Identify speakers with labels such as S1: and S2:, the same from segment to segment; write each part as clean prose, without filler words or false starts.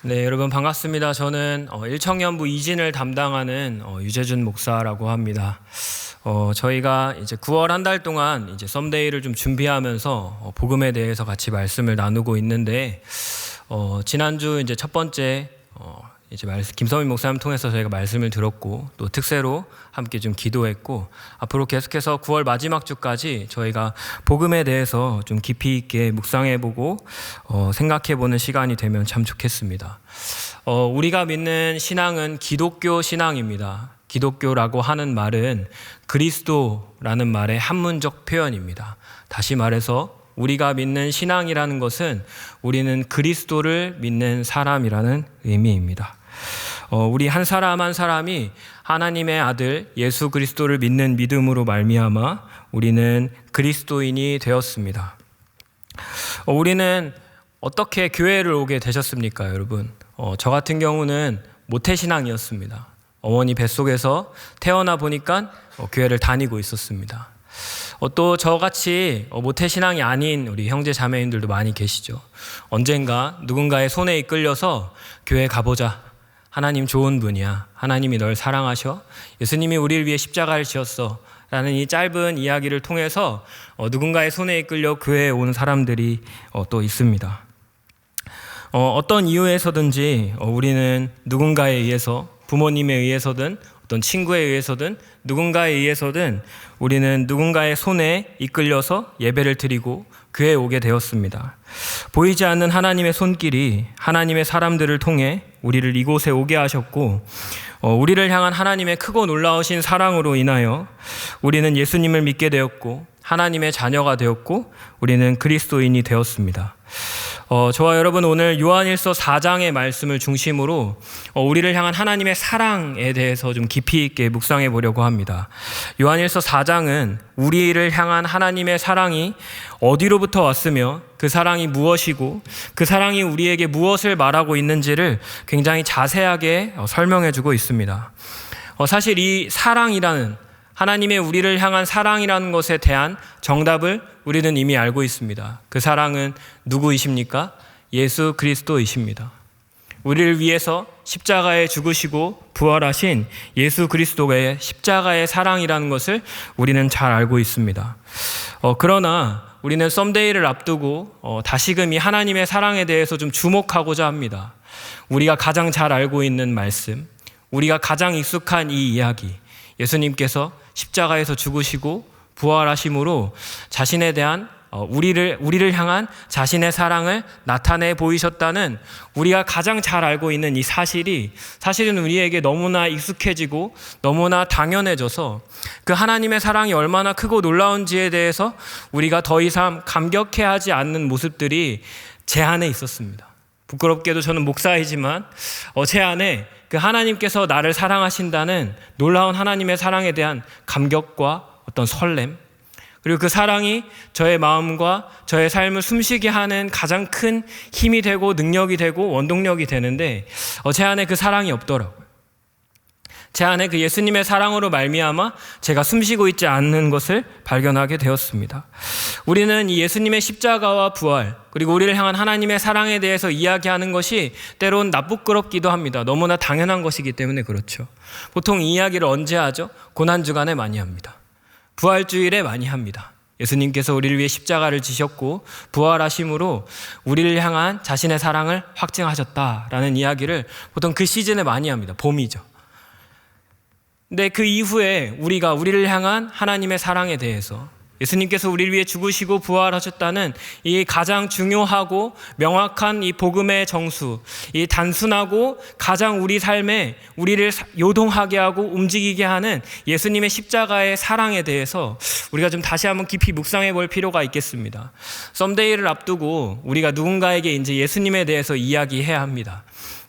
S1: 네, 여러분 반갑습니다. 저는 일청년부 이진을 담당하는 유재준 목사라고 합니다. 저희가 이제 9월 한 달 동안 이제 썸데이를 좀 준비하면서 복음에 대해서 같이 말씀을 나누고 있는데 지난주 이제 첫 번째 이제 김성민 목사님 통해서 저희가 말씀을 들었고 또 특세로 함께 좀 기도했고 앞으로 계속해서 9월 마지막 주까지 저희가 복음에 대해서 좀 깊이 있게 묵상해보고 생각해보는 시간이 되면 참 좋겠습니다. 우리가 믿는 신앙은 기독교 신앙입니다. 기독교라고 하는 말은 그리스도라는 말의 한문적 표현입니다. 다시 말해서 우리가 믿는 신앙이라는 것은 우리는 그리스도를 믿는 사람이라는 의미입니다. 우리 한 사람 한 사람이 하나님의 아들 예수 그리스도를 믿는 믿음으로 말미암아 우리는 그리스도인이 되었습니다. 우리는 어떻게 교회를 오게 되셨습니까, 여러분? 저 같은 경우는 모태신앙이었습니다. 어머니 뱃속에서 태어나 보니까 교회를 다니고 있었습니다. 또 저같이 모태신앙이 아닌 우리 형제 자매님들도 많이 계시죠. 언젠가 누군가의 손에 이끌려서 교회 가보자. 하나님 좋은 분이야. 하나님이 널 사랑하셔. 예수님이 우리를 위해 십자가를 지었어. 라는 이 짧은 이야기를 통해서 누군가의 손에 이끌려 교회에 온 사람들이 또 있습니다. 어떤 이유에서든지 우리는 누군가에 의해서, 부모님에 의해서든 어떤 친구에 의해서든 누군가에 의해서든 우리는 누군가의 손에 이끌려서 예배를 드리고 교회에 오게 되었습니다. 보이지 않는 하나님의 손길이 하나님의 사람들을 통해 우리를 이곳에 오게 하셨고 우리를 향한 하나님의 크고 놀라우신 사랑으로 인하여 우리는 예수님을 믿게 되었고 하나님의 자녀가 되었고 우리는 그리스도인이 되었습니다. 저와 여러분 오늘 요한일서 4장의 말씀을 중심으로 우리를 향한 하나님의 사랑에 대해서 좀 깊이 있게 묵상해 보려고 합니다. 요한일서 4장은 우리를 향한 하나님의 사랑이 어디로부터 왔으며 그 사랑이 무엇이고 그 사랑이 우리에게 무엇을 말하고 있는지를 굉장히 자세하게 설명해 주고 있습니다. 사실 이 사랑이라는 하나님의 우리를 향한 사랑이라는 것에 대한 정답을 우리는 이미 알고 있습니다. 그 사랑은 누구이십니까? 예수 그리스도이십니다. 우리를 위해서 십자가에 죽으시고 부활하신 예수 그리스도의 십자가의 사랑이라는 것을 우리는 잘 알고 있습니다. 그러나 우리는 썸데이를 앞두고 다시금 이 하나님의 사랑에 대해서 좀 주목하고자 합니다. 우리가 가장 잘 알고 있는 말씀, 우리가 가장 익숙한 이 이야기, 예수님께서 십자가에서 죽으시고 부활하심으로 자신에 대한 우리를 향한 자신의 사랑을 나타내 보이셨다는 우리가 가장 잘 알고 있는 이 사실이 사실은 우리에게 너무나 익숙해지고 너무나 당연해져서 그 하나님의 사랑이 얼마나 크고 놀라운지에 대해서 우리가 더 이상 감격해하지 않는 모습들이 제 안에 있었습니다. 부끄럽게도 저는 목사이지만 제 안에 그 하나님께서 나를 사랑하신다는 놀라운 하나님의 사랑에 대한 감격과 어떤 설렘, 그리고 그 사랑이 저의 마음과 저의 삶을 숨쉬게 하는 가장 큰 힘이 되고 능력이 되고 원동력이 되는데 제 안에 그 사랑이 없더라고요. 제 안에 그 예수님의 사랑으로 말미암아 제가 숨쉬고 있지 않는 것을 발견하게 되었습니다. 우리는 이 예수님의 십자가와 부활 그리고 우리를 향한 하나님의 사랑에 대해서 이야기하는 것이 때론 나쁘끄럽기도 합니다. 너무나 당연한 것이기 때문에 그렇죠. 보통 이 이야기를 언제 하죠? 고난주간에 많이 합니다. 부활주일에 많이 합니다. 예수님께서 우리를 위해 십자가를 지셨고 부활하심으로 우리를 향한 자신의 사랑을 확증하셨다라는 이야기를 보통 그 시즌에 많이 합니다. 봄이죠. 근데 그 이후에 우리가 우리를 향한 하나님의 사랑에 대해서 예수님께서 우리를 위해 죽으시고 부활하셨다는 이 가장 중요하고 명확한 이 복음의 정수, 이 단순하고 가장 우리 삶에 우리를 요동하게 하고 움직이게 하는 예수님의 십자가의 사랑에 대해서 우리가 좀 다시 한번 깊이 묵상해 볼 필요가 있겠습니다. 썸데이를 앞두고 우리가 누군가에게 이제 예수님에 대해서 이야기해야 합니다.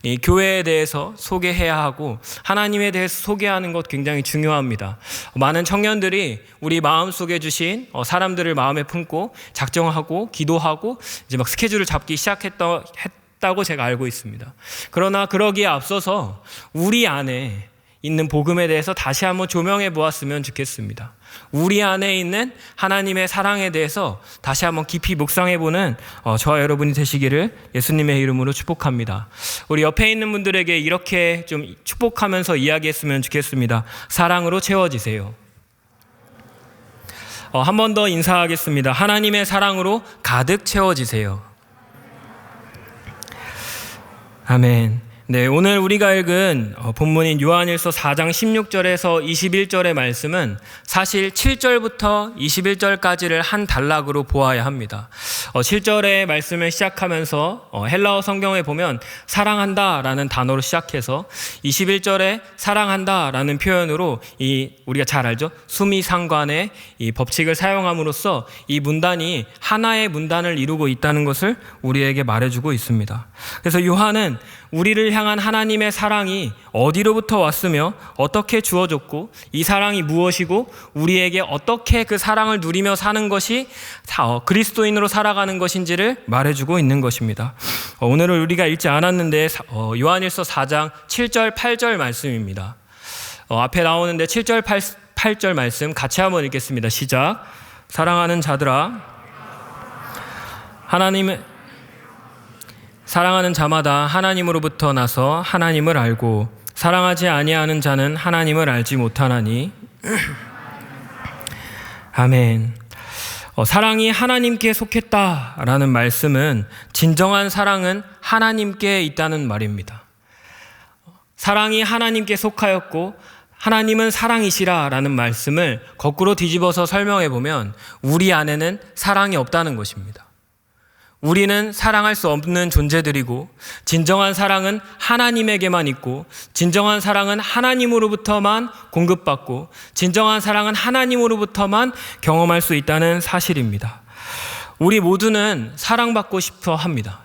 S1: 이 교회에 대해서 소개해야 하고 하나님에 대해서 소개하는 것 굉장히 중요합니다. 많은 청년들이 우리 마음속에 주신 사람들을 마음에 품고 작정하고 기도하고 이제 막 스케줄을 잡기 시작했다고 제가 알고 있습니다. 그러나 그러기에 앞서서 우리 안에 있는 복음에 대해서 다시 한번 조명해 보았으면 좋겠습니다. 우리 안에 있는 하나님의 사랑에 대해서 다시 한번 깊이 묵상해 보는 저와 여러분이 되시기를 예수님의 이름으로 축복합니다. 우리 옆에 있는 분들에게 이렇게 좀 축복하면서 이야기했으면 좋겠습니다. 사랑으로 채워지세요. 한 번 더 인사하겠습니다. 하나님의 사랑으로 가득 채워지세요. 아멘. 네, 오늘 우리가 읽은 본문인 요한일서 4장 16절에서 21절의 말씀은 사실 7절부터 21절까지를 한 단락으로 보아야 합니다. 7절의 말씀을 시작하면서 헬라어 성경에 보면 사랑한다라는 단어로 시작해서 21절에 사랑한다라는 표현으로 우리가 잘 알죠? 수미상관의 이 법칙을 사용함으로써 이 문단이 하나의 문단을 이루고 있다는 것을 우리에게 말해주고 있습니다. 그래서 요한은 우리를 향한 하나님의 사랑이 어디로부터 왔으며 어떻게 주어졌고 이 사랑이 무엇이고 우리에게 어떻게 그 사랑을 누리며 사는 것이 그리스도인으로 살아가는 것인지를 말해주고 있는 것입니다. 오늘은 우리가 읽지 않았는데 요한일서 4장 7절 8절 말씀입니다. 앞에 나오는데 7절 8절 말씀 같이 한번 읽겠습니다. 시작. 사랑하는 자들아 사랑하는 자마다 하나님으로부터 나서 하나님을 알고 사랑하지 아니하는 자는 하나님을 알지 못하나니. 아멘. 사랑이 하나님께 속했다라는 말씀은 진정한 사랑은 하나님께 있다는 말입니다. 사랑이 하나님께 속하였고 하나님은 사랑이시라라는 말씀을 거꾸로 뒤집어서 설명해 보면 우리 안에는 사랑이 없다는 것입니다. 우리는 사랑할 수 없는 존재들이고 진정한 사랑은 하나님에게만 있고 진정한 사랑은 하나님으로부터만 공급받고 진정한 사랑은 하나님으로부터만 경험할 수 있다는 사실입니다. 우리 모두는 사랑받고 싶어 합니다.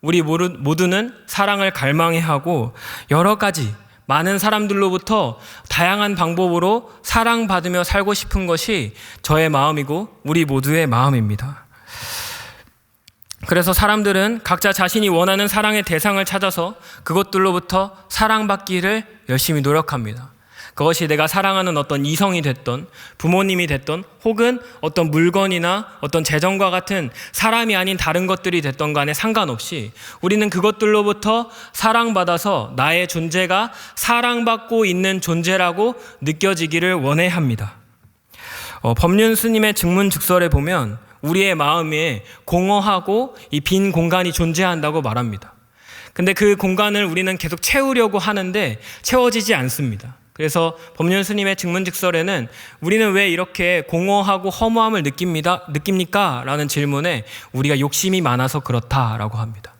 S1: 우리 모두는 사랑을 갈망해하고 여러 가지 많은 사람들로부터 다양한 방법으로 사랑받으며 살고 싶은 것이 저의 마음이고 우리 모두의 마음입니다. 그래서 사람들은 각자 자신이 원하는 사랑의 대상을 찾아서 그것들로부터 사랑받기를 열심히 노력합니다. 그것이 내가 사랑하는 어떤 이성이 됐던 부모님이 됐던 혹은 어떤 물건이나 어떤 재정과 같은 사람이 아닌 다른 것들이 됐던 간에 상관없이 우리는 그것들로부터 사랑받아서 나의 존재가 사랑받고 있는 존재라고 느껴지기를 원해 합니다. 법륜 스님의 증문즉설에 보면 우리의 마음에 공허하고 이 빈 공간이 존재한다고 말합니다. 근데 그 공간을 우리는 계속 채우려고 하는데 채워지지 않습니다. 그래서 법륜 스님의 증문즉설에는 우리는 왜 이렇게 공허하고 허무함을 느낍니까? 라는 질문에 우리가 욕심이 많아서 그렇다라고 합니다.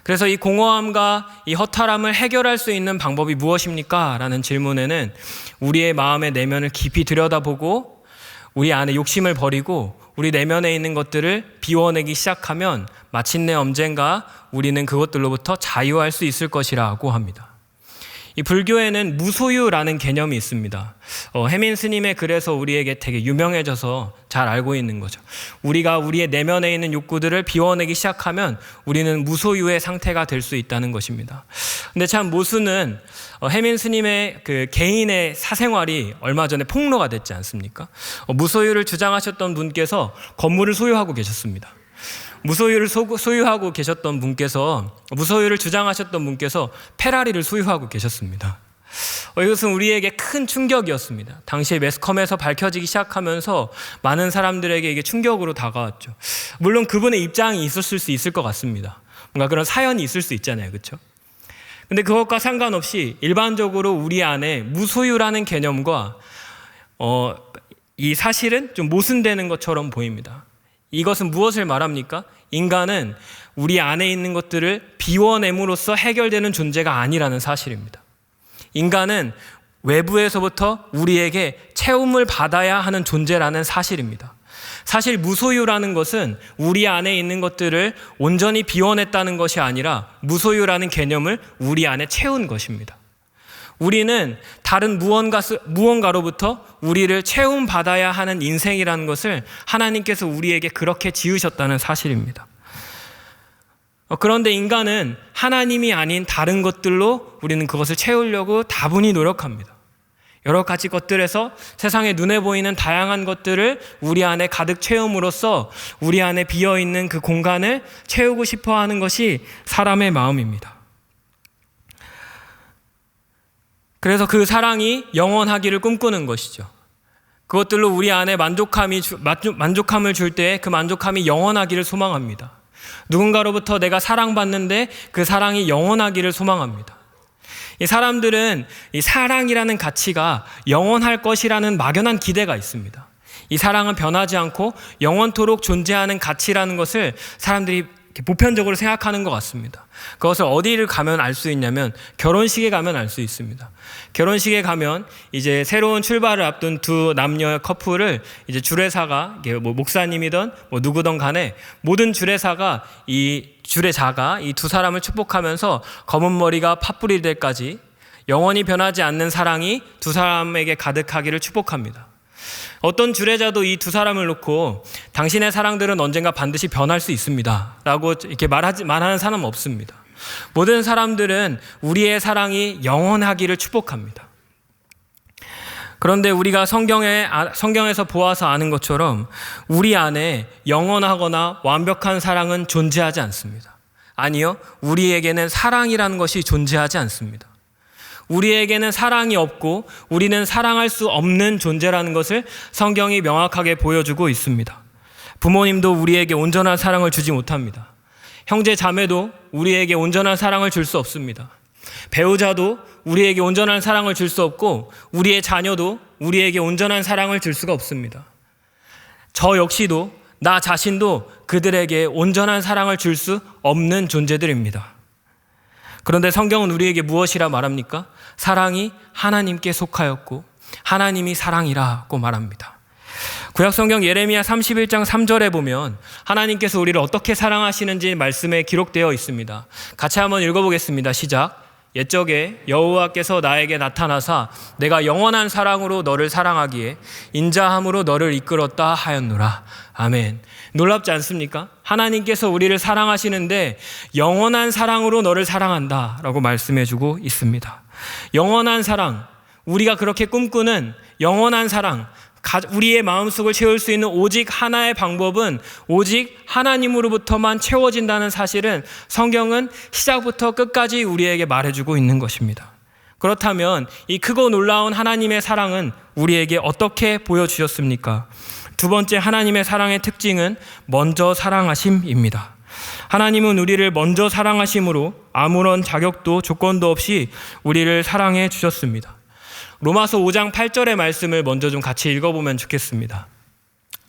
S1: 그래서 이 공허함과 이 허탈함을 해결할 수 있는 방법이 무엇입니까? 라는 질문에는 우리의 마음의 내면을 깊이 들여다보고 우리 안에 욕심을 버리고 우리 내면에 있는 것들을 비워내기 시작하면 마침내 언젠가 우리는 그것들로부터 자유할 수 있을 것이라고 합니다. 이 불교에는 무소유라는 개념이 있습니다. 해민 스님의 글에서 우리에게 되게 유명해져서 잘 알고 있는 거죠. 우리가 우리의 내면에 있는 욕구들을 비워내기 시작하면 우리는 무소유의 상태가 될 수 있다는 것입니다. 근데 참 모순은 해민 스님의 그 개인의 사생활이 얼마 전에 폭로가 됐지 않습니까? 무소유를 주장하셨던 분께서 건물을 소유하고 계셨습니다. 무소유를 소유하고 계셨던 분께서 무소유를 주장하셨던 분께서 페라리를 소유하고 계셨습니다. 이것은 우리에게 큰 충격이었습니다. 당시에 매스컴에서 밝혀지기 시작하면서 많은 사람들에게 이게 충격으로 다가왔죠. 물론 그분의 입장이 있었을 수 있을 것 같습니다. 뭔가 그런 사연이 있을 수 있잖아요, 그렇죠? 근데 그것과 상관없이 일반적으로 우리 안에 무소유라는 개념과 이 사실은 좀 모순되는 것처럼 보입니다. 이것은 무엇을 말합니까? 인간은 우리 안에 있는 것들을 비워냄으로써 해결되는 존재가 아니라는 사실입니다. 인간은 외부에서부터 우리에게 채움을 받아야 하는 존재라는 사실입니다. 사실 무소유라는 것은 우리 안에 있는 것들을 온전히 비워냈다는 것이 아니라 무소유라는 개념을 우리 안에 채운 것입니다. 우리는 다른 무언가로부터 우리를 채움받아야 하는 인생이라는 것을 하나님께서 우리에게 그렇게 지으셨다는 사실입니다. 그런데 인간은 하나님이 아닌 다른 것들로 우리는 그것을 채우려고 다분히 노력합니다. 여러 가지 것들에서 세상에 눈에 보이는 다양한 것들을 우리 안에 가득 채움으로써 우리 안에 비어있는 그 공간을 채우고 싶어 하는 것이 사람의 마음입니다. 그래서 그 사랑이 영원하기를 꿈꾸는 것이죠. 그것들로 우리 안에 만족함을 줄 때 그 만족함이 영원하기를 소망합니다. 누군가로부터 내가 사랑받는데 그 사랑이 영원하기를 소망합니다. 이 사람들은 이 사랑이라는 가치가 영원할 것이라는 막연한 기대가 있습니다. 이 사랑은 변하지 않고 영원토록 존재하는 가치라는 것을 사람들이 보편적으로 생각하는 것 같습니다. 그것을 어디를 가면 알 수 있냐면 결혼식에 가면 알 수 있습니다. 결혼식에 가면 이제 새로운 출발을 앞둔 두 남녀 커플을 이제 주례사가 목사님이든 누구든 간에 모든 주례사가 이 주례자가 이 두 사람을 축복하면서 검은 머리가 팥불이 될 때까지 영원히 변하지 않는 사랑이 두 사람에게 가득하기를 축복합니다. 어떤 주례자도 이 두 사람을 놓고 당신의 사랑들은 언젠가 반드시 변할 수 있습니다 라고 이렇게 말하는 사람은 없습니다. 모든 사람들은 우리의 사랑이 영원하기를 축복합니다. 그런데 우리가 성경에서 보아서 아는 것처럼 우리 안에 영원하거나 완벽한 사랑은 존재하지 않습니다. 아니요, 우리에게는 사랑이라는 것이 존재하지 않습니다. 우리에게는 사랑이 없고 우리는 사랑할 수 없는 존재라는 것을 성경이 명확하게 보여주고 있습니다. 부모님도 우리에게 온전한 사랑을 주지 못합니다. 형제 자매도 우리에게 온전한 사랑을 줄 수 없습니다. 배우자도 우리에게 온전한 사랑을 줄 수 없고 우리의 자녀도 우리에게 온전한 사랑을 줄 수가 없습니다. 저 역시도 나 자신도 그들에게 온전한 사랑을 줄 수 없는 존재들입니다. 그런데 성경은 우리에게 무엇이라 말합니까? 사랑이 하나님께 속하였고 하나님이 사랑이라고 말합니다. 구약성경 예레미야 31장 3절에 보면 하나님께서 우리를 어떻게 사랑하시는지 말씀에 기록되어 있습니다. 같이 한번 읽어보겠습니다. 시작. 옛적에 여호와께서 나에게 나타나사 내가 영원한 사랑으로 너를 사랑하기에 인자함으로 너를 이끌었다 하였노라. 아멘. 놀랍지 않습니까? 하나님께서 우리를 사랑하시는데 영원한 사랑으로 너를 사랑한다 라고 말씀해주고 있습니다. 영원한 사랑, 우리가 그렇게 꿈꾸는 영원한 사랑, 우리의 마음속을 채울 수 있는 오직 하나의 방법은 오직 하나님으로부터만 채워진다는 사실은 성경은 시작부터 끝까지 우리에게 말해주고 있는 것입니다. 그렇다면 이 크고 놀라운 하나님의 사랑은 우리에게 어떻게 보여주셨습니까? 두 번째 하나님의 사랑의 특징은 먼저 사랑하심입니다. 하나님은 우리를 먼저 사랑하심으로 아무런 자격도 조건도 없이 우리를 사랑해 주셨습니다. 로마서 5장 8절의 말씀을 먼저 좀 같이 읽어보면 좋겠습니다.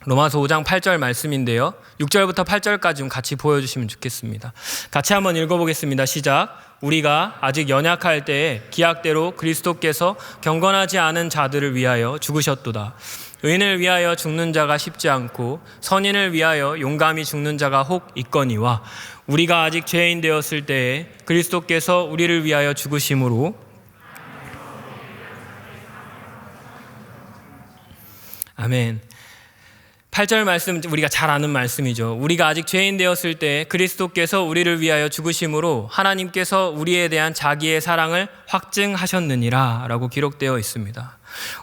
S1: 로마서 5장 8절 말씀인데요. 6절부터 8절까지 좀 같이 보여주시면 좋겠습니다. 같이 한번 읽어보겠습니다. 시작. 우리가 아직 연약할 때에 기약대로 그리스도께서 경건하지 않은 자들을 위하여 죽으셨도다. 의인을 위하여 죽는 자가 쉽지 않고 선인을 위하여 용감히 죽는 자가 혹 있거니와 우리가 아직 죄인 되었을 때에 그리스도께서 우리를 위하여 죽으심으로 아멘. 8절 말씀 우리가 잘 아는 말씀이죠. 우리가 아직 죄인 되었을 때 그리스도께서 우리를 위하여 죽으심으로 하나님께서 우리에 대한 자기의 사랑을 확증하셨느니라 라고 기록되어 있습니다.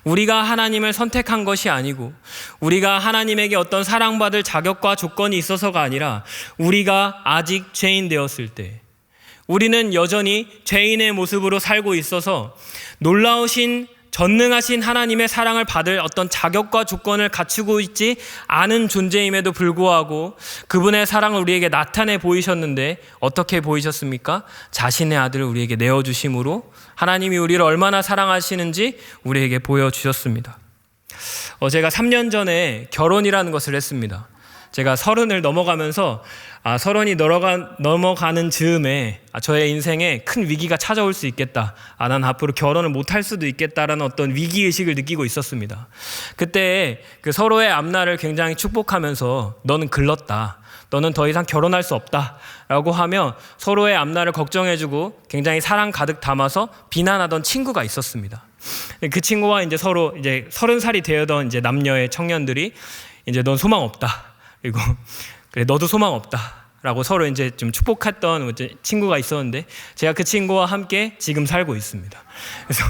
S1: 우리가 하나님을 선택한 것이 아니고 우리가 하나님에게 어떤 사랑받을 자격과 조건이 있어서가 아니라 우리가 아직 죄인 되었을 때 우리는 여전히 죄인의 모습으로 살고 있어서 놀라우신 전능하신 하나님의 사랑을 받을 어떤 자격과 조건을 갖추고 있지 않은 존재임에도 불구하고 그분의 사랑을 우리에게 나타내 보이셨는데 어떻게 보이셨습니까? 자신의 아들을 우리에게 내어주심으로 하나님이 우리를 얼마나 사랑하시는지 우리에게 보여주셨습니다. 제가 3년 전에 결혼이라는 것을 했습니다. 제가 30을 넘어가면서 30이 넘어가는 즈음에 저의 인생에 큰 위기가 찾아올 수 있겠다. 난 앞으로 결혼을 못할 수도 있겠다라는 어떤 위기의식을 느끼고 있었습니다. 그때 그 서로의 앞날을 굉장히 축복하면서 너는 글렀다. 너는 더 이상 결혼할 수 없다. 라고 하며 서로의 앞날을 걱정해주고 굉장히 사랑 가득 담아서 비난하던 친구가 있었습니다. 그 친구와 이제 서로 이제 30살이 되어던 이제 남녀의 청년들이 이제 넌 소망 없다. 그리고 그래 너도 소망 없다. 라고 서로 이제 좀 축복했던 친구가 있었는데 제가 그 친구와 함께 지금 살고 있습니다. 그래서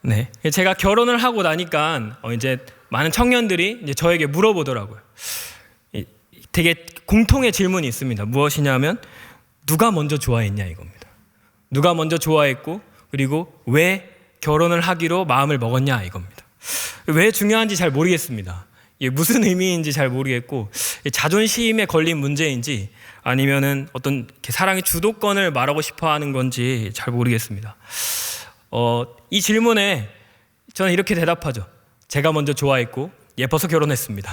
S1: 네, 제가 결혼을 하고 나니까 이제 많은 청년들이 이제 저에게 물어보더라고요. 되게 공통의 질문이 있습니다. 무엇이냐면 누가 먼저 좋아했냐 이겁니다. 누가 먼저 좋아했고 그리고 왜 결혼을 하기로 마음을 먹었냐 이겁니다. 왜 중요한지 잘 모르겠습니다. 이게 무슨 의미인지 잘 모르겠고 자존심에 걸린 문제인지 아니면은 어떤 사랑의 주도권을 말하고 싶어하는 건지 잘 모르겠습니다. 이 질문에 저는 이렇게 대답하죠. 제가 먼저 좋아했고 예뻐서 결혼했습니다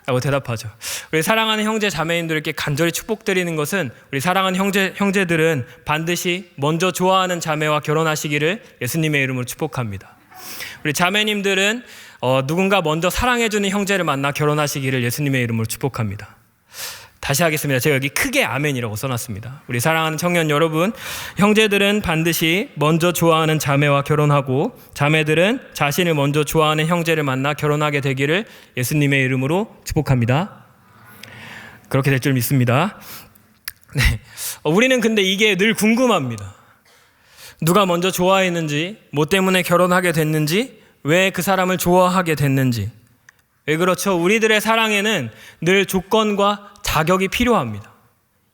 S1: 라고 대답하죠. 우리 사랑하는 형제 자매님들께 간절히 축복드리는 것은 우리 사랑하는 형제들은 반드시 먼저 좋아하는 자매와 결혼하시기를 예수님의 이름으로 축복합니다. 우리 자매님들은 누군가 먼저 사랑해주는 형제를 만나 결혼하시기를 예수님의 이름으로 축복합니다. 다시 하겠습니다. 제가 여기 크게 아멘이라고 써놨습니다. 우리 사랑하는 청년 여러분, 형제들은 반드시 먼저 좋아하는 자매와 결혼하고 자매들은 자신을 먼저 좋아하는 형제를 만나 결혼하게 되기를 예수님의 이름으로 축복합니다. 그렇게 될 줄 믿습니다. 네, 우리는 근데 이게 늘 궁금합니다. 누가 먼저 좋아했는지, 뭐 때문에 결혼하게 됐는지, 왜 그 사람을 좋아하게 됐는지. 왜 그렇죠? 우리들의 사랑에는 늘 조건과 자격이 필요합니다.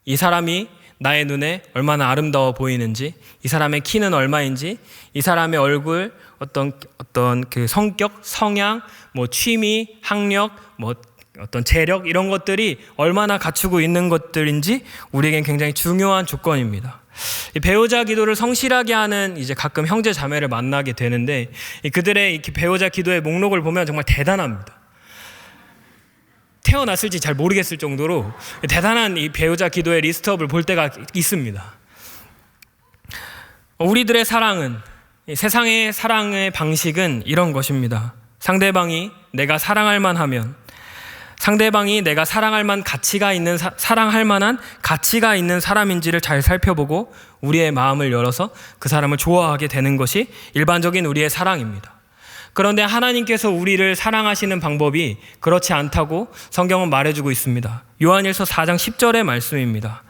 S1: 이 사람이 나의 눈에 얼마나 아름다워 보이는지, 이 사람의 키는 얼마인지, 이 사람의 얼굴, 어떤 그 성격, 성향, 뭐 취미, 학력, 뭐 어떤 재력 이런 것들이 얼마나 갖추고 있는 것들인지 우리에겐 굉장히 중요한 조건입니다. 이 배우자 기도를 성실하게 하는 이제 가끔 형제 자매를 만나게 되는데 그들의 이 배우자 기도의 목록을 보면 정말 대단합니다. 태어났을지 잘 모르겠을 정도로 대단한 이 배우자 기도의 리스트업을 볼 때가 있습니다. 우리들의 사랑은, 세상의 사랑의 방식은 이런 것입니다. 상대방이 내가 사랑할 만하면, 상대방이 내가 사랑할 만한 가치가 있는 사람인지를 잘 살펴보고 우리의 마음을 열어서 그 사람을 좋아하게 되는 것이 일반적인 우리의 사랑입니다. 그런데 하나님께서 우리를 사랑하시는 방법이 그렇지 않다고 성경은 말해주고 있습니다. 요한일서 4장 10절의 말씀입니다.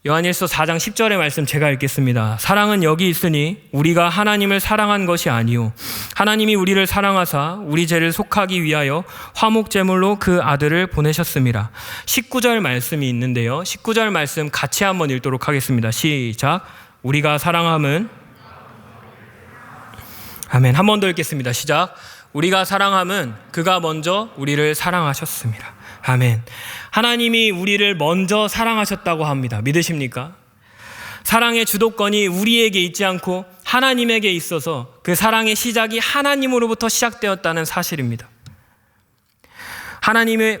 S1: 요한일서 4장 10절의 말씀 제가 읽겠습니다. 사랑은 여기 있으니 우리가 하나님을 사랑한 것이 아니요 하나님이 우리를 사랑하사 우리 죄를 속하기 위하여 화목제물로 그 아들을 보내셨음이라. 19절 말씀이 있는데요, 19절 말씀 같이 한번 읽도록 하겠습니다. 시작. 우리가 사랑함은, 아멘. 한 번 더 읽겠습니다. 시작. 우리가 사랑함은 그가 먼저 우리를 사랑하셨습니다. 아멘. 하나님이 우리를 먼저 사랑하셨다고 합니다. 믿으십니까? 사랑의 주도권이 우리에게 있지 않고 하나님에게 있어서 그 사랑의 시작이 하나님으로부터 시작되었다는 사실입니다.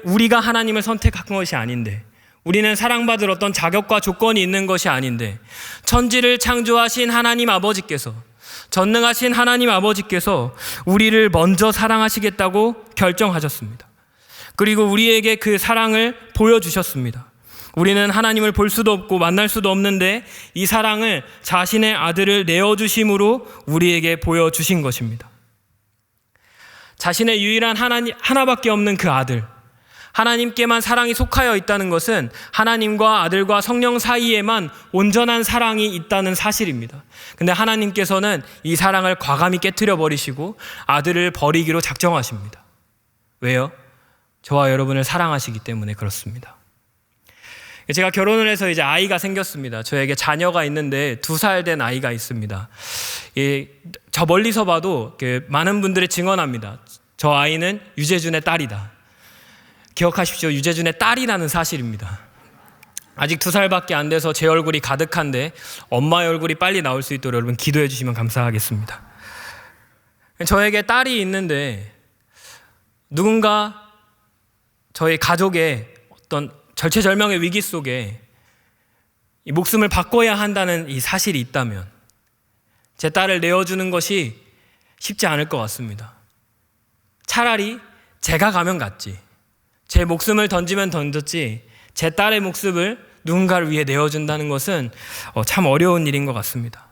S1: 우리가 하나님을 선택한 것이 아닌데, 우리는 사랑받을 어떤 자격과 조건이 있는 것이 아닌데, 천지를 창조하신 하나님 아버지께서, 전능하신 하나님 아버지께서 우리를 먼저 사랑하시겠다고 결정하셨습니다. 그리고 우리에게 그 사랑을 보여주셨습니다. 우리는 하나님을 볼 수도 없고 만날 수도 없는데 이 사랑을 자신의 아들을 내어주심으로 우리에게 보여주신 것입니다. 자신의 유일한 하나밖에 없는 그 아들, 하나님께만 사랑이 속하여 있다는 것은 하나님과 아들과 성령 사이에만 온전한 사랑이 있다는 사실입니다. 근데 하나님께서는 이 사랑을 과감히 깨트려 버리시고 아들을 버리기로 작정하십니다. 왜요? 저와 여러분을 사랑하시기 때문에 그렇습니다. 제가 결혼을 해서 이제 아이가 생겼습니다. 저에게 자녀가 있는데 2살 된 아이가 있습니다. 저 멀리서 봐도 많은 분들이 증언합니다. 저 아이는 유재준의 딸이다. 기억하십시오. 유재준의 딸이라는 사실입니다. 아직 2살밖에 안 돼서 제 얼굴이 가득한데 엄마의 얼굴이 빨리 나올 수 있도록 여러분 기도해 주시면 감사하겠습니다. 저에게 딸이 있는데 누군가 저희 가족의 어떤 절체절명의 위기 속에 이 목숨을 바꿔야 한다는 이 사실이 있다면 제 딸을 내어주는 것이 쉽지 않을 것 같습니다. 차라리 제가 가면 갔지, 제 목숨을 던지면 던졌지, 제 딸의 목숨을 누군가를 위해 내어준다는 것은 참 어려운 일인 것 같습니다.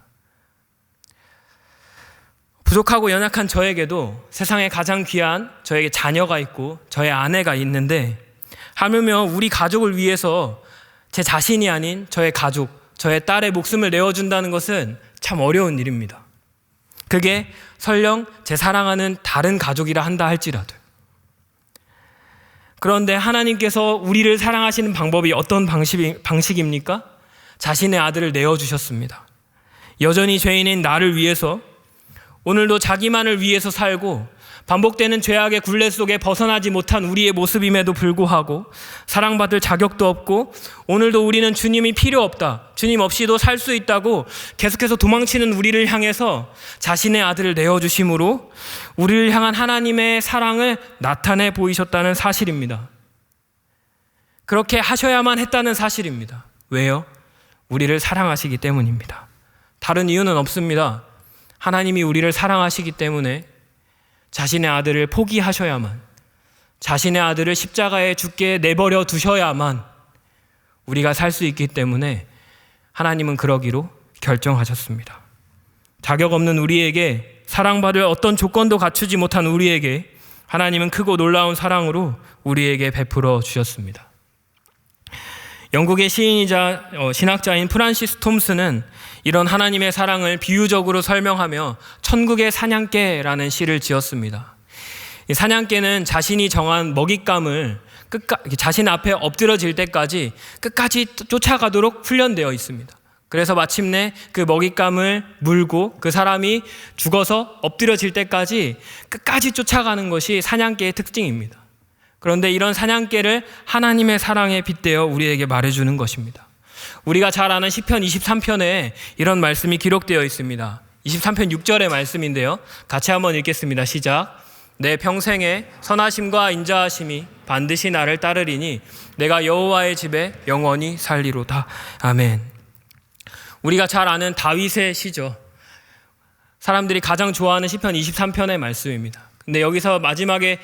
S1: 부족하고 연약한 저에게도 세상에 가장 귀한 저에게 자녀가 있고 저의 아내가 있는데 하물며 우리 가족을 위해서 제 자신이 아닌 저의 가족, 저의 딸의 목숨을 내어준다는 것은 참 어려운 일입니다. 그게 설령 제 사랑하는 다른 가족이라 한다 할지라도. 그런데 하나님께서 우리를 사랑하시는 방법이 어떤 방식입니까? 자신의 아들을 내어주셨습니다. 여전히 죄인인 나를 위해서, 오늘도 자기만을 위해서 살고 반복되는 죄악의 굴레 속에 벗어나지 못한 우리의 모습임에도 불구하고 사랑받을 자격도 없고 오늘도 우리는 주님이 필요 없다, 주님 없이도 살 수 있다고 계속해서 도망치는 우리를 향해서 자신의 아들을 내어주심으로 우리를 향한 하나님의 사랑을 나타내 보이셨다는 사실입니다. 그렇게 하셔야만 했다는 사실입니다. 왜요? 우리를 사랑하시기 때문입니다. 다른 이유는 없습니다. 하나님이 우리를 사랑하시기 때문에 자신의 아들을 포기하셔야만, 자신의 아들을 십자가에 죽게 내버려 두셔야만 우리가 살 수 있기 때문에 하나님은 그러기로 결정하셨습니다. 자격 없는 우리에게, 사랑받을 어떤 조건도 갖추지 못한 우리에게 하나님은 크고 놀라운 사랑으로 우리에게 베풀어 주셨습니다. 영국의 시인이자 신학자인 프란시스 톰슨은 이런 하나님의 사랑을 비유적으로 설명하며 천국의 사냥개라는 시를 지었습니다. 이 사냥개는 자신이 정한 먹잇감을 자신 앞에 엎드러질 때까지 끝까지 쫓아가도록 훈련되어 있습니다. 그래서 마침내 그 먹잇감을 물고 그 사람이 죽어서 엎드려질 때까지 끝까지 쫓아가는 것이 사냥개의 특징입니다. 그런데 이런 사냥개를 하나님의 사랑에 빗대어 우리에게 말해주는 것입니다. 우리가 잘 아는 시편 23편에 이런 말씀이 기록되어 있습니다. 23편 6절의 말씀인데요, 같이 한번 읽겠습니다. 시작. 내 평생에 선하심과 인자하심이 반드시 나를 따르리니 내가 여호와의 집에 영원히 살리로다. 아멘. 우리가 잘 아는 다윗의 시죠. 사람들이 가장 좋아하는 시편 23편의 말씀입니다. 근데 여기서 마지막에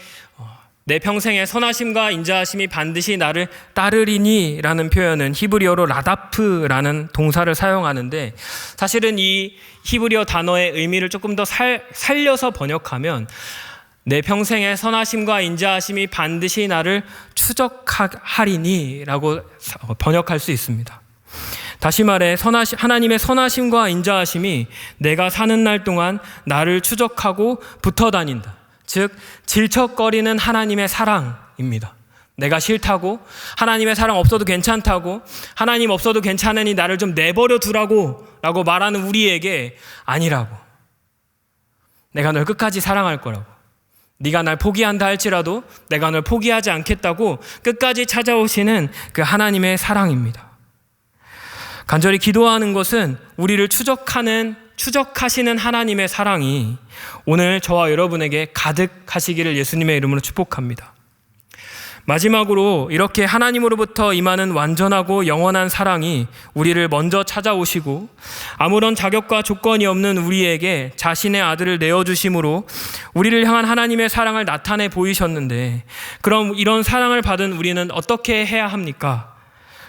S1: 내 평생에 선하심과 인자하심이 반드시 나를 따르리니 라는 표현은 히브리어로 라다프라는 동사를 사용하는데, 사실은 이 히브리어 단어의 의미를 조금 더 살려서 번역하면 내 평생에 선하심과 인자하심이 반드시 나를 추적하리니 라고 번역할 수 있습니다. 다시 말해 하나님의 선하심과 인자하심이 내가 사는 날 동안 나를 추적하고 붙어 다닌다. 즉 질척거리는 하나님의 사랑입니다. 내가 싫다고, 하나님의 사랑 없어도 괜찮다고, 하나님 없어도 괜찮으니 나를 좀 내버려 두라고 라고 말하는 우리에게 아니라고, 내가 널 끝까지 사랑할 거라고, 네가 날 포기한다 할지라도 내가 널 포기하지 않겠다고 끝까지 찾아오시는 그 하나님의 사랑입니다. 간절히 기도하는 것은 우리를 추적하시는 하나님의 사랑이 오늘 저와 여러분에게 가득하시기를 예수님의 이름으로 축복합니다. 마지막으로 이렇게 하나님으로부터 임하는 완전하고 영원한 사랑이 우리를 먼저 찾아오시고 아무런 자격과 조건이 없는 우리에게 자신의 아들을 내어주심으로 우리를 향한 하나님의 사랑을 나타내 보이셨는데, 그럼 이런 사랑을 받은 우리는 어떻게 해야 합니까?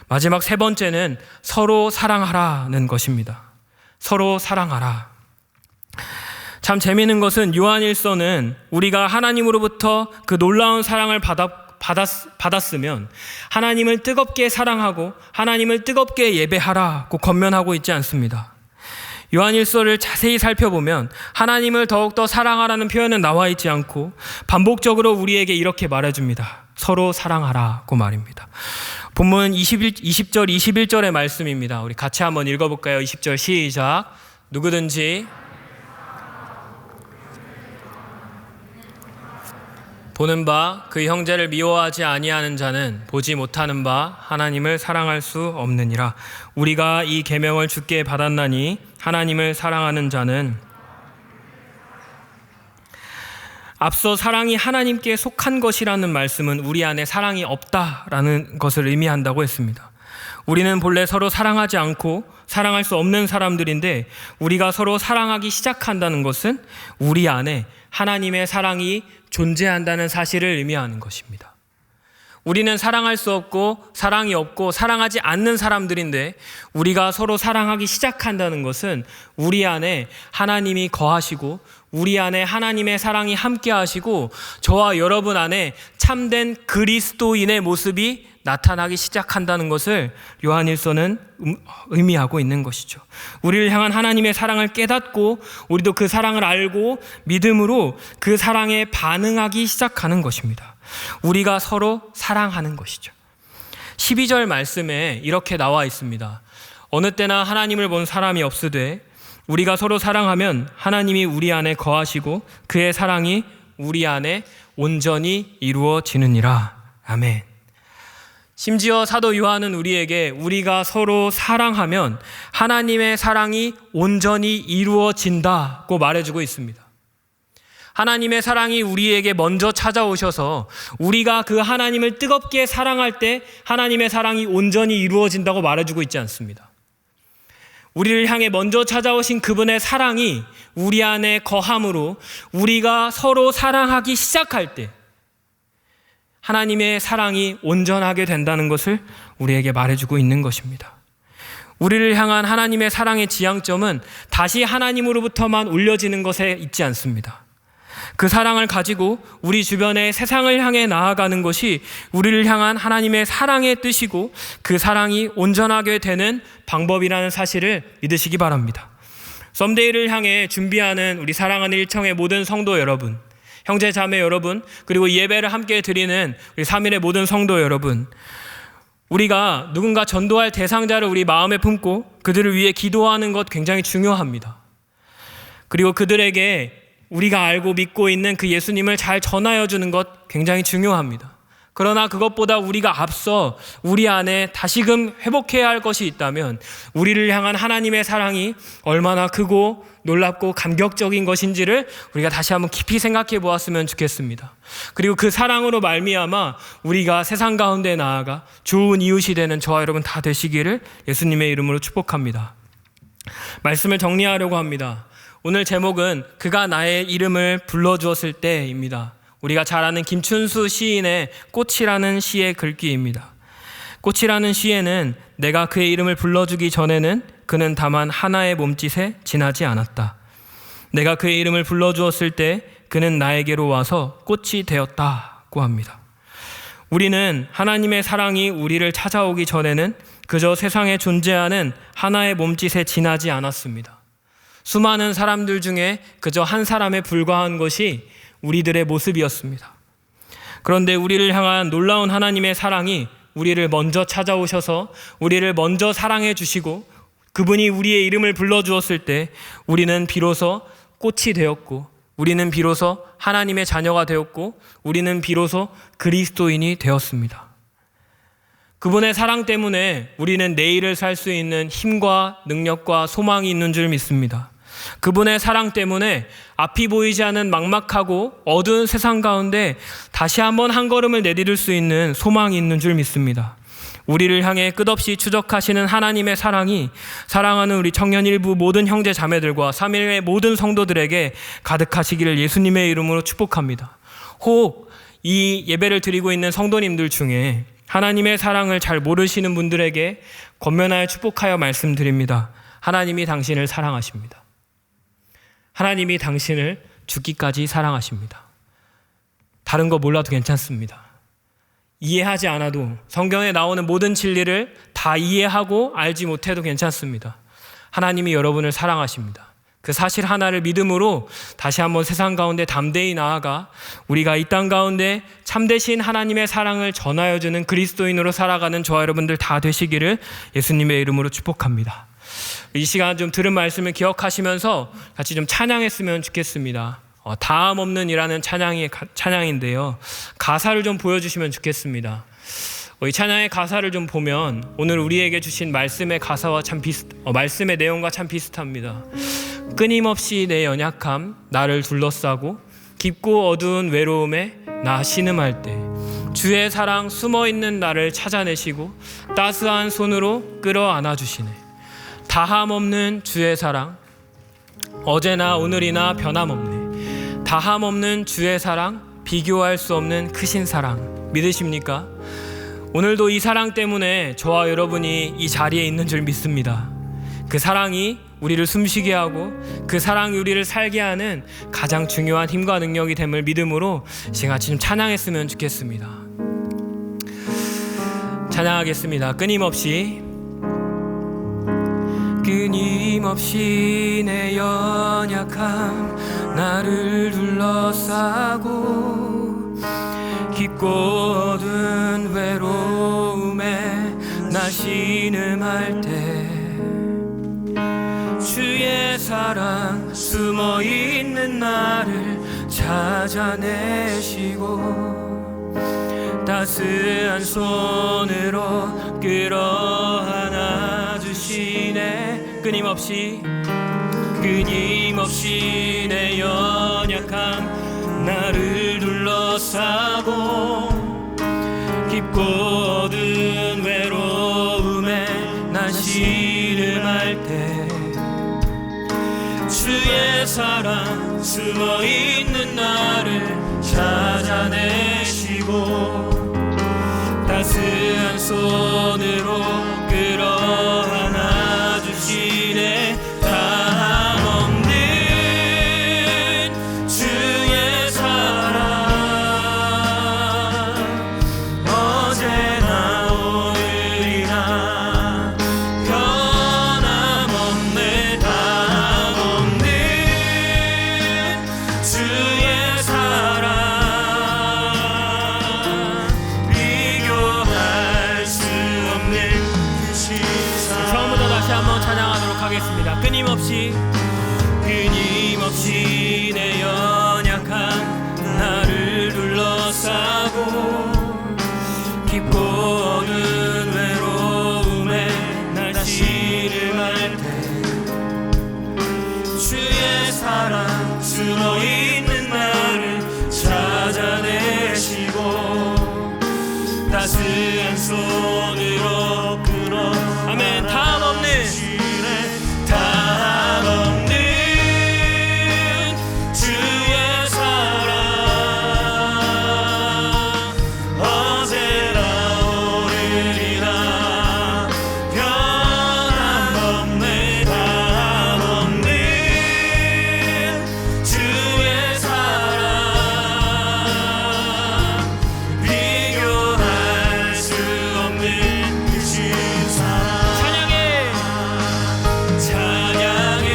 S1: 마지막 세 번째는 서로 사랑하라는 것입니다. 서로 사랑하라. 참 재미있는 것은 요한일서는 우리가 하나님으로부터 그 놀라운 사랑을 받았으면 하나님을 뜨겁게 사랑하고 하나님을 뜨겁게 예배하라고 권면하고 있지 않습니다. 요한일서를 자세히 살펴보면 하나님을 더욱더 사랑하라는 표현은 나와 있지 않고 반복적으로 우리에게 이렇게 말해줍니다. 서로 사랑하라고 말입니다. 본문 20절 21절의 말씀입니다. 우리 같이 한번 읽어볼까요? 20절 시작. 누구든지 보는 바 그 형제를 미워하지 아니하는 자는 보지 못하는 바 하나님을 사랑할 수 없느니라. 우리가 이 계명을 주께 받았나니 하나님을 사랑하는 자는, 앞서 사랑이 하나님께 속한 것이라는 말씀은 우리 안에 사랑이 없다라는 것을 의미한다고 했습니다. 우리는 본래 서로 사랑하지 않고 사랑할 수 없는 사람들인데, 우리가 서로 사랑하기 시작한다는 것은 우리 안에 하나님의 사랑이 존재한다는 사실을 의미하는 것입니다. 우리는 사랑할 수 없고 사랑이 없고 사랑하지 않는 사람들인데, 우리가 서로 사랑하기 시작한다는 것은 우리 안에 하나님이 거하시고 우리 안에 하나님의 사랑이 함께 하시고 저와 여러분 안에 참된 그리스도인의 모습이 나타나기 시작한다는 것을 요한일서는 의미하고 있는 것이죠. 우리를 향한 하나님의 사랑을 깨닫고 우리도 그 사랑을 알고 믿음으로 그 사랑에 반응하기 시작하는 것입니다. 우리가 서로 사랑하는 것이죠. 12절 말씀에 이렇게 나와 있습니다. 어느 때나 하나님을 본 사람이 없으되 우리가 서로 사랑하면 하나님이 우리 안에 거하시고 그의 사랑이 우리 안에 온전히 이루어지느니라. 아멘. 심지어 사도 요한은 우리에게 우리가 서로 사랑하면 하나님의 사랑이 온전히 이루어진다고 말해주고 있습니다. 하나님의 사랑이 우리에게 먼저 찾아오셔서 우리가 그 하나님을 뜨겁게 사랑할 때 하나님의 사랑이 온전히 이루어진다고 말해주고 있지 않습니다. 우리를 향해 먼저 찾아오신 그분의 사랑이 우리 안에 거함으로 우리가 서로 사랑하기 시작할 때 하나님의 사랑이 온전하게 된다는 것을 우리에게 말해주고 있는 것입니다. 우리를 향한 하나님의 사랑의 지향점은 다시 하나님으로부터만 올려지는 것에 있지 않습니다. 그 사랑을 가지고 우리 주변의 세상을 향해 나아가는 것이 우리를 향한 하나님의 사랑의 뜻이고 그 사랑이 온전하게 되는 방법이라는 사실을 믿으시기 바랍니다. 썸데이를 향해 준비하는 우리 사랑하는 일청의 모든 성도 여러분, 형제 자매 여러분, 그리고 예배를 함께 드리는 우리 3일의 모든 성도 여러분, 우리가 누군가 전도할 대상자를 우리 마음에 품고 그들을 위해 기도하는 것 굉장히 중요합니다. 그리고 그들에게 우리가 알고 믿고 있는 그 예수님을 잘 전하여 주는 것 굉장히 중요합니다. 그러나 그것보다 우리가 앞서 우리 안에 다시금 회복해야 할 것이 있다면 우리를 향한 하나님의 사랑이 얼마나 크고 놀랍고 감격적인 것인지를 우리가 다시 한번 깊이 생각해 보았으면 좋겠습니다. 그리고 그 사랑으로 말미암아 우리가 세상 가운데 나아가 좋은 이웃이 되는 저와 여러분 다 되시기를 예수님의 이름으로 축복합니다. 말씀을 정리하려고 합니다. 오늘 제목은 그가 나의 이름을 불러주었을 때입니다. 우리가 잘 아는 김춘수 시인의 꽃이라는 시의 글귀입니다. 꽃이라는 시에는 내가 그의 이름을 불러주기 전에는 그는 다만 하나의 몸짓에 지나지 않았다. 내가 그의 이름을 불러주었을 때 그는 나에게로 와서 꽃이 되었다고 합니다. 우리는 하나님의 사랑이 우리를 찾아오기 전에는 그저 세상에 존재하는 하나의 몸짓에 지나지 않았습니다. 수많은 사람들 중에 그저 한 사람에 불과한 것이 우리들의 모습이었습니다. 그런데 우리를 향한 놀라운 하나님의 사랑이 우리를 먼저 찾아오셔서 우리를 먼저 사랑해 주시고 그분이 우리의 이름을 불러주었을 때 우리는 비로소 꽃이 되었고 우리는 비로소 하나님의 자녀가 되었고 우리는 비로소 그리스도인이 되었습니다. 그분의 사랑 때문에 우리는 내일을 살 수 있는 힘과 능력과 소망이 있는 줄 믿습니다. 그분의 사랑 때문에 앞이 보이지 않는 막막하고 어두운 세상 가운데 다시 한번 한 걸음을 내디딜 수 있는 소망이 있는 줄 믿습니다. 우리를 향해 끝없이 추적하시는 하나님의 사랑이 사랑하는 우리 청년 일부 모든 형제 자매들과 3일의 모든 성도들에게 가득하시기를 예수님의 이름으로 축복합니다. 혹 이 예배를 드리고 있는 성도님들 중에 하나님의 사랑을 잘 모르시는 분들에게 권면하여 축복하여 말씀드립니다. 하나님이 당신을 사랑하십니다. 하나님이 당신을 죽기까지 사랑하십니다. 다른 거 몰라도 괜찮습니다. 이해하지 않아도 성경에 나오는 모든 진리를 다 이해하고 알지 못해도 괜찮습니다. 하나님이 여러분을 사랑하십니다. 그 사실 하나를 믿음으로 다시 한번 세상 가운데 담대히 나아가 우리가 이 땅 가운데 참되신 하나님의 사랑을 전하여 주는 그리스도인으로 살아가는 저와 여러분들 다 되시기를 예수님의 이름으로 축복합니다. 이 시간 좀 들은 말씀을 기억하시면서 같이 좀 찬양했으면 좋겠습니다. 다음 없는 이라는 찬양인데요. 가사를 좀 보여주시면 좋겠습니다. 이 찬양의 가사를 좀 보면 오늘 우리에게 주신 말씀의 가사와 말씀의 내용과 참 비슷합니다. 끊임없이 내 연약함 나를 둘러싸고 깊고 어두운 외로움에 나 신음할 때 주의 사랑 숨어있는 나를 찾아내시고 따스한 손으로 끌어안아 주시네. 다함 없는 주의 사랑 어제나 오늘이나 변함없네. 다함 없는 주의 사랑 비교할 수 없는 크신 사랑 믿으십니까? 오늘도 이 사랑 때문에 저와 여러분이 이 자리에 있는 줄 믿습니다. 그 사랑이 우리를 숨쉬게 하고 그 사랑이 우리를 살게 하는 가장 중요한 힘과 능력이 됨을 믿음으로 같이 좀 찬양했으면 좋겠습니다. 찬양하겠습니다. 끊임없이 내 연약함 나를 둘러싸고 깊고 어두운 외로움에 나 신음할 때 주의 사랑 숨어있는 나를 찾아내시고 따스한 손으로 끌어안아 주시네. 끊임없이 내 연약함 나를 둘러싸고 깊고 어두운 외로움에 나 신음할 때 주의 사랑 숨어있는 나를 찾아내시고 따스한 손으로 끌어안아 주시네. 다함없는 주의 사랑 어제나 오늘이나 변함없네. 다함없는 주의 사랑 비교할 수 없는 그 시사. 처음부터 다시 한번 찬양하도록 하겠습니다. 끊임없이 내 연약함 나를 둘러싸고 깊고 어두운 외로움에 날 신음할 때 주의 사랑 숨어있는 나를 찾아내시고 따스한 손으로 끌어. 아멘. 다함없는 주의 사랑 어제나 오늘이나 변함없네. 다함없는 주의 사랑 비교할 수 없는 그 신사랑. 찬양해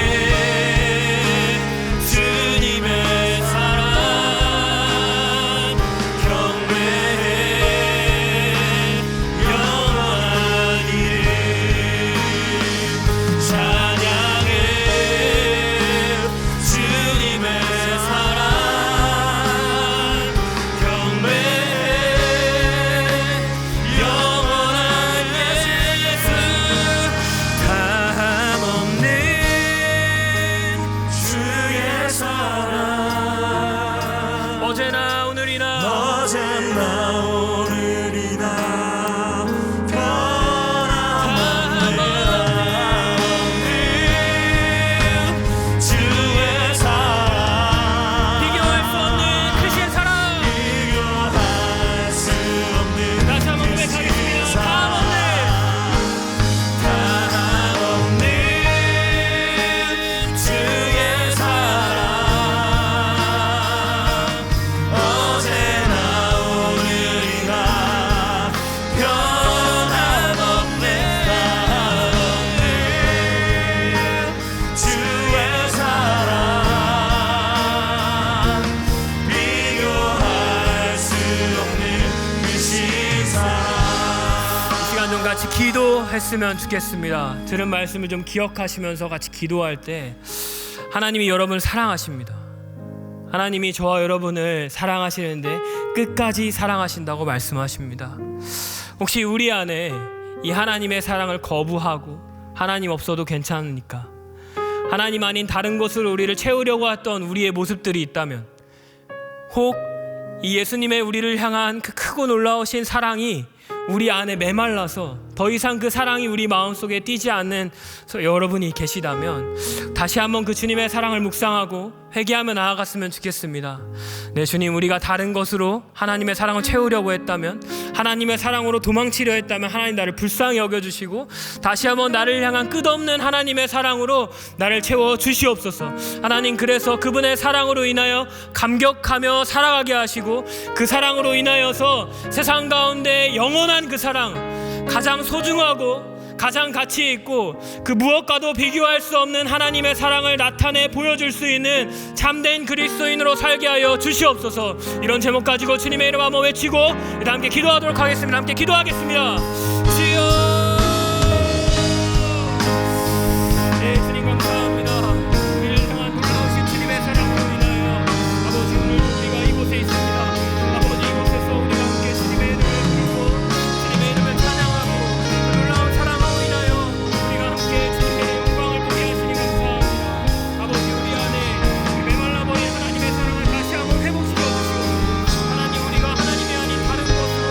S1: 주님의 사랑 경배해 영원한 이름. 찬양해 주님의 사랑 경배해 영원한 예수. 다함없는 주의 사랑 어제나 오늘이나 변함없는 주의 사랑 비교할 수 없는 그 신의 사랑. 다시 한번 고백하겠습니다. 다함없는 주의 사랑 어제나 오늘이나 변함없네. 다함없는 주의 사랑 비교할 수 없는 그 신사랑. 이 시간 좀 같이 기도했으면 좋겠습니다. 들은 말씀을 좀 기억하시면서 같이 기도할 때 하나님이 여러분을 사랑하십니다. 하나님이 저와 여러분을 사랑하시는데 끝까지 사랑하신다고 말씀하십니다. 혹시 우리 안에 이 하나님의 사랑을 거부하고 하나님 없어도 괜찮으니까 하나님 아닌 다른 것으로 우리를 채우려고 했던 우리의 모습들이 있다면, 혹 이 예수님의 우리를 향한 그 크고 놀라우신 사랑이 우리 안에 메말라서 더 이상 그 사랑이 우리 마음속에 띄지 않는 여러분이 계시다면 다시 한번 그 주님의 사랑을 묵상하고 회개하며 나아갔으면 좋겠습니다. 네, 주님, 우리가 다른 것으로 하나님의 사랑을 채우려고 했다면, 하나님의 사랑으로 도망치려 했다면 하나님 나를 불쌍히 여겨주시고 다시 한번 나를 향한 끝없는 하나님의 사랑으로 나를 채워주시옵소서. 하나님, 그래서 그분의 사랑으로 인하여 감격하며 살아가게 하시고 그 사랑으로 인하여서 세상 가운데 영원한 그 사랑, 가장 소중하고 가장 가치 있고 그 무엇과도 비교할 수 없는 하나님의 사랑을 나타내 보여줄 수 있는 참된 그리스도인으로 살게 하여 주시옵소서. 이런 제목 가지고 주님의 이름 한번 외치고 일단 함께 기도하도록 하겠습니다. 함께 기도하겠습니다. 주여, 네, 주님 감사합니다. 우리를 향한 놀라우신 주님의 사랑으로 인하여 아버지, 오늘 우리가 이곳에 있습니다. 아버지, 이곳에서 우리가 함께 주님의 이름을 부르고 주님의 이름을 찬양하고 그 놀라운 사랑으로 인하여 우리가 함께 주님의 영광을 보게 하시니 감사합니다. 아버지, 우리 안에 메말라버린 하나님의 사랑을 다시 한번 회복시켜 주시고, 하나님, 우리가 하나님이 아닌 다른 것으로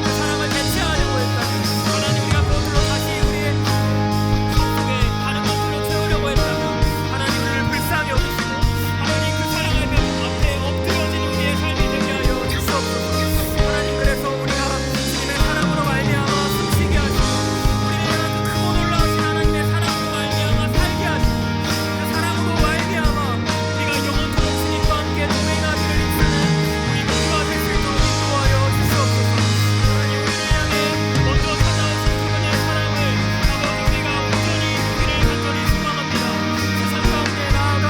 S1: 그 사랑을 대체하려고 했다면, 하나님, 우리가 그것으로 다시 우리의 속에 다른 것들로 채우려고 했다면 하나님, 우리를 불쌍히 여기시고 하나님, 그 사랑의 앞에 엎드려진 우리의 삶이 되게 하여 주시옵소서. 하나님, 그래서 우리가 주님의 사랑으로 말미암아 숨쉬게 하시고 우리를 향한 그 크고 놀라우신 하나님의 사랑으로 말미암아 살게 하시고 그 사랑으로 말미암아 우리가 영원토록 주님과 함께 동행하기를 힘쓰는 우리 모두가 될 수 있도록 인도하여 주시옵소서. 하나님, 우리를 향해 먼저 찾아오신 그분의 사랑을 아버지, 우리가 온전히 보기를 간절히 소망합니다. 세상 가운데 나아가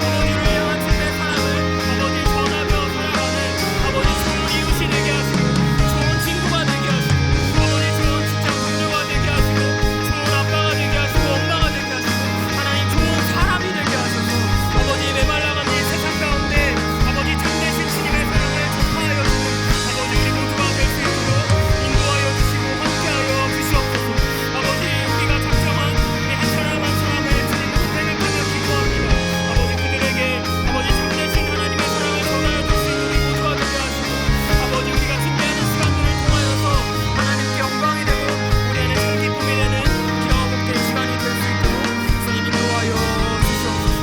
S1: 아버지를 향한 주님의 사랑을 아버지 전하며 살아가는 아버지 좋은 이웃이 되게 하시고 좋은 친구가 되게 하시고 아버지 좋은 직장 동료가 되게 하시고 좋은 아빠가 되게 하시고 엄마가 되게 하시고 하나님, 좋은 사람이 되게 하셔서 아버지, 메말라간 이 세상 가운데 아버지 참되신 주님의 사랑을 전파하여 주는 아버지, 우리 모두가 될 수 있도록 인도하여 주시고 함께하여 주시옵소서. 아버지, 우리가 작정한 우리 한 사람 한 사람을 주님 생각하며 기도합니다. 아버지, 그들에게 아버지 참되신 하나님의 사랑을 전하여 줄 수 있는 우리 모두가 되게 하시고 아버지, 우리가 준비하는 시간들을 통하여서 하나님께 영광이 되고 우리 안에 큰 기쁨이 되는 기와 복된 시간이 될 수 있도록 주님 인도하여 주시옵소서.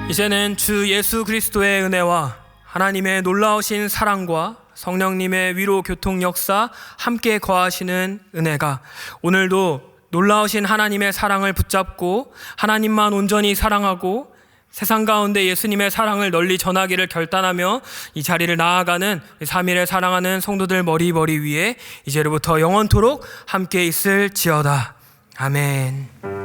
S1: 이제는 주 예수 그리스도의 은혜와 하나님의 놀라우신 사랑과 성령님의 위로 교통 역사 함께 거하시는 은혜가 오늘도 놀라우신 하나님의 사랑을 붙잡고 하나님만 온전히 사랑하고 세상 가운데 예수님의 사랑을 널리 전하기를 결단하며 이 자리를 나아가는 3일에 사랑하는 성도들 머리 위에 이제로부터 영원토록 함께 있을지어다. 아멘.